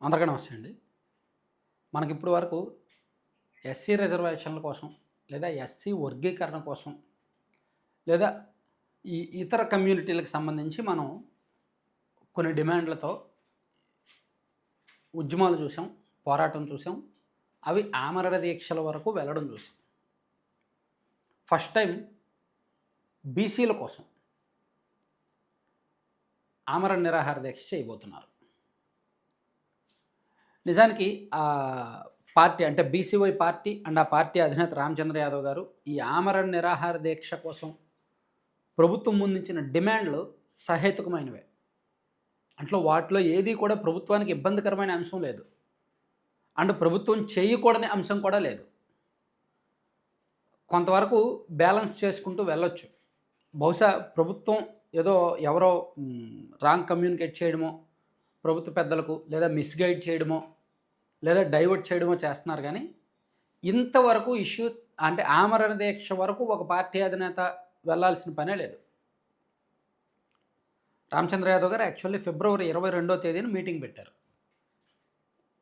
అందరికీ నమస్తే అండి. మనకిప్పటి వరకు ఎస్సీ రిజర్వేషన్ల కోసం, లేదా ఎస్సీ వర్గీకరణ కోసం, లేదా ఇతర కమ్యూనిటీలకు సంబంధించి మనం కొన్ని డిమాండ్లతో ఉద్యమాలు చూసాం, పోరాటం చూసాం. అవి ఆమరణ దీక్షల వరకు వెళ్ళడం చూసాం. ఫస్ట్ టైం బీసీల కోసం ఆమరణ నిరాహార దీక్ష చేయబోతున్నారు. నిజానికి పార్టీ అంటే బీసీవై పార్టీ అండ్ ఆ పార్టీ అధినేత రామచంద్ర యాదవ్ గారు ఈ ఆమరణ నిరాహార దీక్ష కోసం ప్రభుత్వం ముందుంచిన డిమాండ్లు సహేతుకమైనవే. వాటిలో ఏది కూడా ప్రభుత్వానికి ఇబ్బందికరమైన అంశం లేదు, అండ్ ప్రభుత్వం చేయకూడని అంశం కూడా లేదు. కొంతవరకు బ్యాలెన్స్ చేసుకుంటూ వెళ్ళొచ్చు. బహుశా ప్రభుత్వం ఏదో ఎవరో రాంగ్ కమ్యూనికేట్ చేయడమో, ప్రభుత్వ పెద్దలకు లేదా మిస్గైడ్ చేయడమో, లేదా డైవర్ట్ చేయడమో చేస్తున్నారు. కానీ ఇంతవరకు ఇష్యూ అంటే ఆమరణ దీక్ష వరకు ఒక పార్టీ అధినేత వెళ్ళాల్సిన పనే లేదు. రామచంద్ర యాదవ్ గారు యాక్చువల్లీ ఫిబ్రవరి 22వ తేదీన మీటింగ్ పెట్టారు.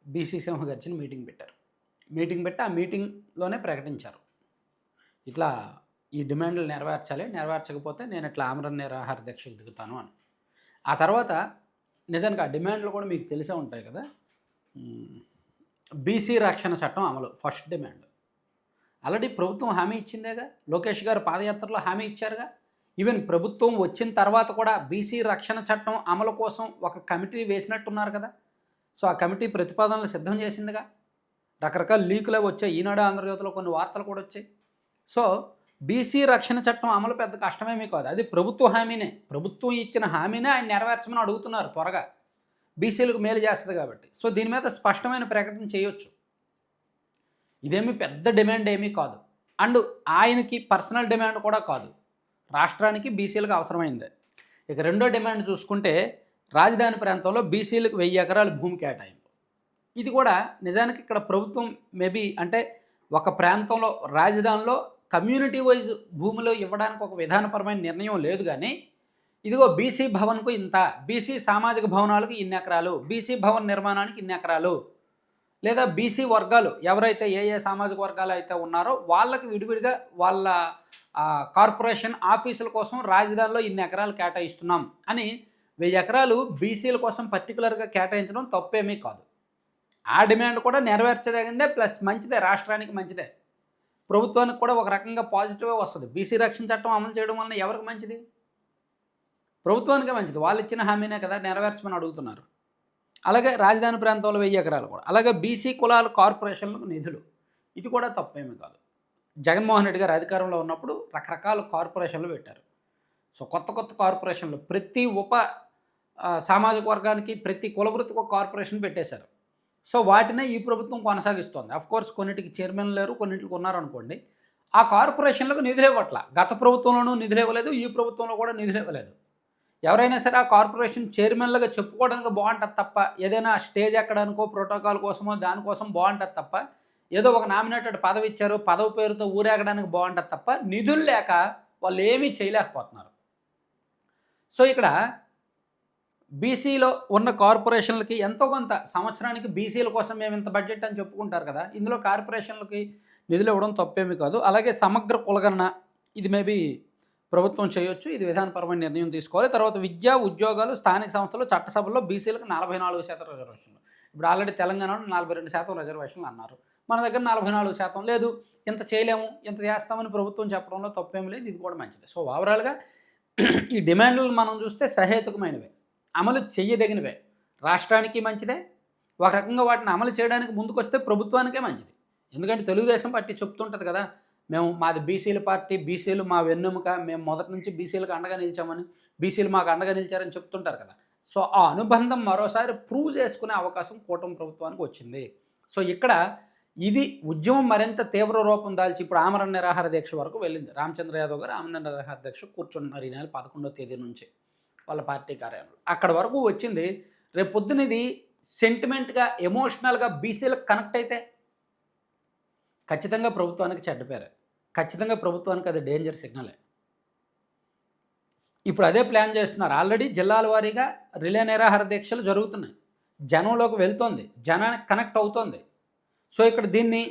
బీసీ సింహగర్జన మీటింగ్ పెట్టారు. మీటింగ్ పెట్టి ఆ మీటింగ్లోనే ప్రకటించారు, ఇట్లా ఈ డిమాండ్లు నెరవేర్చాలి, నెరవేర్చకపోతే నేను ఇట్లా ఆమరణ నిరాహార దీక్షకు దిగుతాను అని. ఆ తర్వాత నిజానికి ఆ డిమాండ్లు కూడా మీకు తెలిసే ఉంటాయి కదా. బీసీ రక్షణ చట్టం అమలు ఫస్ట్ డిమాండ్. ఆల్రెడీ ప్రభుత్వం హామీ ఇచ్చిందేగా, లోకేష్ గారు పాదయాత్రలో హామీ ఇచ్చారుగా. ఈవెన్ ప్రభుత్వం వచ్చిన తర్వాత కూడా బీసీ రక్షణ చట్టం అమలు కోసం ఒక కమిటీ వేసినట్టున్నారు కదా. సో ఆ కమిటీ ప్రతిపాదనలు సిద్ధం చేసిందిగా. రకరకాల లీకులు వచ్చాయి, ఈనాడు ఆంధ్రజ్యోతిలో కొన్ని వార్తలు కూడా వచ్చాయి. సో బీసీ రక్షణ చట్టం అమలు పెద్ద కష్టమేమీ కాదు, అది ప్రభుత్వ హామీనే. ప్రభుత్వం ఇచ్చిన హామీనే ఆయన నెరవేర్చమని అడుగుతున్నారు త్వరగా, బీసీలకు మేలు చేస్తుంది కాబట్టి. సో దీని మీద స్పష్టమైన ప్రకటన చేయొచ్చు. ఇదేమీ పెద్ద డిమాండ్ ఏమీ కాదు, అండ్ ఆయనకి పర్సనల్ డిమాండ్ కూడా కాదు, రాష్ట్రానికి బీసీలకు అవసరమైంది. ఇక రెండో డిమాండ్ చూసుకుంటే రాజధాని ప్రాంతంలో బీసీలకు 1000 ఎకరాల భూమి కేటాయింపు. ఇది కూడా నిజానికి ఇక్కడ ప్రభుత్వం మేబీ అంటే ఒక ప్రాంతంలో రాజధానిలో కమ్యూనిటీ వైజ్ భూములు ఇవ్వడానికి ఒక విధానపరమైన నిర్ణయం లేదు. కానీ ఇదిగో బీసీ భవన్కు ఇంత, బీసీ సామాజిక భవనాలకు ఇన్ని ఎకరాలు, బీసీ భవన్ నిర్మాణానికి ఇన్ని ఎకరాలు, లేదా బీసీ వర్గాలు ఎవరైతే ఏ సామాజిక వర్గాలు అయితే ఉన్నారో వాళ్ళకి విడివిడిగా వాళ్ళ కార్పొరేషన్ ఆఫీసుల కోసం రాజధానిలో ఇన్ని ఎకరాలు కేటాయిస్తున్నాం అని 1000 ఎకరాలు బీసీల కోసం పర్టికులర్గా కేటాయించడం తప్పేమీ కాదు. ఆ డిమాండ్ కూడా నెరవేర్చదగిందే, ప్లస్ మంచిదే, రాష్ట్రానికి మంచిదే, ప్రభుత్వానికి కూడా ఒక రకంగా పాజిటివే వస్తుంది. బీసీ రక్షణ చట్టం అమలు చేయడం వల్ల ఎవరికి మంచిది? ప్రభుత్వానికే మంచిది. వాళ్ళు ఇచ్చిన హామీనే కదా నెరవేర్చమని అడుగుతున్నారు. అలాగే రాజధాని ప్రాంతంలో 1000 ఎకరాలు కూడా, అలాగే బీసీ కులాల కార్పొరేషన్లకు నిధులు, ఇది కూడా తప్పేమీ కాదు. జగన్మోహన్ రెడ్డి గారు అధికారంలో ఉన్నప్పుడు రకరకాల కార్పొరేషన్లు పెట్టారు. సో కొత్త కొత్త కార్పొరేషన్లు ప్రతి సామాజిక వర్గానికి, ప్రతి కులవృత్తికి ఒక కార్పొరేషన్ పెట్టేశారు. సో వాటినే ఈ ప్రభుత్వం కొనసాగిస్తోంది. అఫ్కోర్స్ కొన్నిటికి చైర్మన్ లేరు, కొన్నింటికి ఉన్నారనుకోండి. ఆ కార్పొరేషన్లకు నిధులు ఇవ్వట్ల. గత ప్రభుత్వంలోనూ నిధులు ఇవ్వలేదు, ఈ ప్రభుత్వంలో కూడా నిధులు ఇవ్వలేదు. ఎవరైనా సరే ఆ కార్పొరేషన్ చైర్మన్లుగా చెప్పుకోవడానికి బాగుంటుంది తప్ప, ఏదైనా స్టేజ్ ఎక్కడానికో ప్రోటోకాల్ కోసమో దానికోసం బాగుంటుంది తప్ప, ఏదో ఒక నామినేటెడ్ పదవి ఇచ్చారు, పదవి పేరుతో ఊరేగడానికి బాగుంటుంది తప్ప, నిధులు లేక వాళ్ళు ఏమీ చేయలేకపోతున్నారు. సో ఇక్కడ బీసీలో ఉన్న కార్పొరేషన్లకి ఎంతో కొంత సంవత్సరానికి బీసీల కోసం మేము ఇంత బడ్జెట్ అని చెప్పుకుంటారు కదా, ఇందులో కార్పొరేషన్లకి నిధులు ఇవ్వడం తప్పేమీ కాదు. అలాగే సమగ్ర కులగణన, ఇది మేబీ ప్రభుత్వం చేయొచ్చు, ఇది విధానపరమైన నిర్ణయం తీసుకోవాలి. తర్వాత విద్యా ఉద్యోగాలు, స్థానిక సంస్థలు, చట్టసభల్లో బీసీలకు 44% రిజర్వేషన్లు. ఇప్పుడు ఆల్రెడీ తెలంగాణలో 42% రిజర్వేషన్లు అన్నారు, మన దగ్గర 44% లేదు. ఇంత చేయలేము, ఇంత చేస్తామని ప్రభుత్వం చెప్పడంలో తప్పేం లేదు, ఇది కూడా మంచిది. సో ఓవరాల్గా ఈ డిమాండ్లను మనం చూస్తే సహేతుకమైనవే, అమలు చేయదగినవే, రాష్ట్రానికి మంచిదే. ఒక రకంగా వాటిని అమలు చేయడానికి ముందుకొస్తే ప్రభుత్వానికే మంచిది. ఎందుకంటే తెలుగుదేశం పార్టీ చెప్తుంటుంది కదా, మాది బీసీల పార్టీ, బీసీలు మా వెన్నెముక, మేము మొదటి నుంచి బీసీలకు అండగా నిలిచామని, బీసీలు మాకు అండగా నిలిచారని చెప్తుంటారు కదా. సో ఆ అనుబంధం మరోసారి ప్రూవ్ చేసుకునే అవకాశం కూటమి ప్రభుత్వానికి వచ్చింది. సో ఇక్కడ ఇది ఉద్యమం మరింత తీవ్ర రూపం దాల్చి ఇప్పుడు ఆమరణ నిరాహార దీక్ష వరకు వెళ్ళింది. రామచంద్ర యాదవ్ గారు ఆమరణ నిరాహార దీక్ష కూర్చుంటున్నారు ఈ నెల 11వ తేదీ నుంచి వాళ్ళ పార్టీ కార్యాలయంలో. అక్కడ వరకు వచ్చింది. రేపు పొద్దున ఇది సెంటిమెంట్గా, ఎమోషనల్గా బీసీలకు కనెక్ట్ అయితే ఖచ్చితంగా ప్రభుత్వానికి చెడ్డ పేరే, ఖచ్చితంగా ప్రభుత్వానికి అది డేంజర్ సిగ్నలే. ఇప్పుడు అదే ప్లాన్ చేస్తున్నారు. ఆల్రెడీ జిల్లాల వారీగా రిలే నిరాహార దీక్షలు జరుగుతున్నాయి. జనంలోకి వెళ్తోంది, జనానికి కనెక్ట్ అవుతోంది. సో ఇక్కడ దీన్ని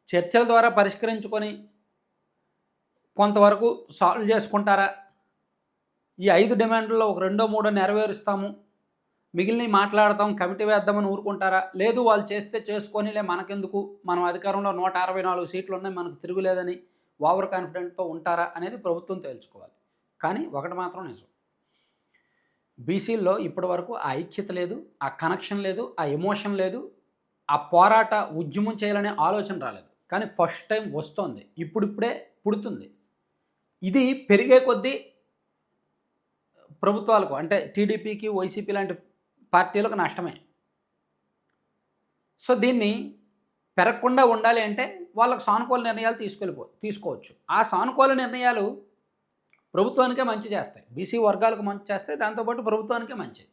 చర్చల ద్వారా పరిష్కరించుకొని కొంతవరకు సాల్వ్ చేసుకుంటారా? ఈ 5 డిమాండ్లలో ఒక రెండో మూడో నెరవేరుస్తాము, మిగిలినవి మాట్లాడతాం, కమిటీ వేద్దామని ఊరుకుంటారా? లేదు వాళ్ళు చేస్తే చేసుకోనిలే మనకెందుకు, మనం అధికారంలో 164 సీట్లు ఉన్నాయి, మనకు తిరుగులేదని ఓవర్ కాన్ఫిడెంట్‌తో ఉంటారా అనేది ప్రభుత్వం తేల్చుకోవాలి. కానీ ఒకటి మాత్రం నిజం, బీసీల్లో ఇప్పటి వరకు ఆ ఐక్యత లేదు, ఆ కనెక్షన్ లేదు, ఆ ఎమోషన్ లేదు, ఆ పోరాట ఉద్యమం చేయాలనే ఆలోచన రాలేదు. కానీ ఫస్ట్ టైం వస్తోంది, ఇప్పుడిప్పుడే పుడుతుంది. ఇది పెరిగే కొద్దీ ప్రభుత్వాలకు అంటే టీడీపీకి, వైసీపీ లాంటి పార్టీలకు నష్టమే. సో దీన్ని పెరగకుండా ఉండాలి అంటే వాళ్ళకు సానుకూల నిర్ణయాలు తీసుకోవచ్చు. ఆ సానుకూల నిర్ణయాలు ప్రభుత్వానికే మంచి చేస్తాయి, బీసీ వర్గాలకు మంచి చేస్తాయి, దాంతోపాటు ప్రభుత్వానికే మంచిది.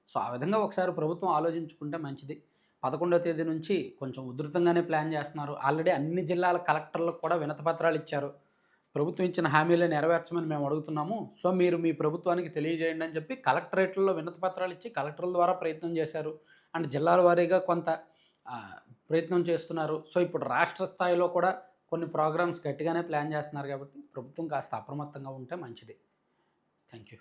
సో ఆ విధంగా ఒకసారి ప్రభుత్వం ఆలోచించుకుంటే మంచిది. 11వ తేదీ నుంచి కొంచెం ఉధృతంగానే ప్లాన్ చేస్తున్నారు. ఆల్రెడీ అన్ని జిల్లాల కలెక్టర్లకు కూడా వినతిపత్రాలు ఇచ్చారు. ప్రభుత్వం ఇచ్చిన హామీలే నెరవేర్చమని మేము అడుగుతున్నాము, సో మీరు మీ ప్రభుత్వానికి తెలియజేయండి అని చెప్పి కలెక్టరేట్లలో వినతిపత్రాలు ఇచ్చి కలెక్టర్ల ద్వారా ప్రయత్నం చేశారు. అండ్ జిల్లాల వారీగా కొంత ప్రయత్నం చేస్తున్నారు. సో ఇప్పుడు రాష్ట్ర స్థాయిలో కూడా కొన్ని ప్రోగ్రామ్స్ గట్టిగానే ప్లాన్ చేస్తున్నారు కాబట్టి ప్రభుత్వం కాస్త అప్రమత్తంగా ఉంటే మంచిది. Thank you.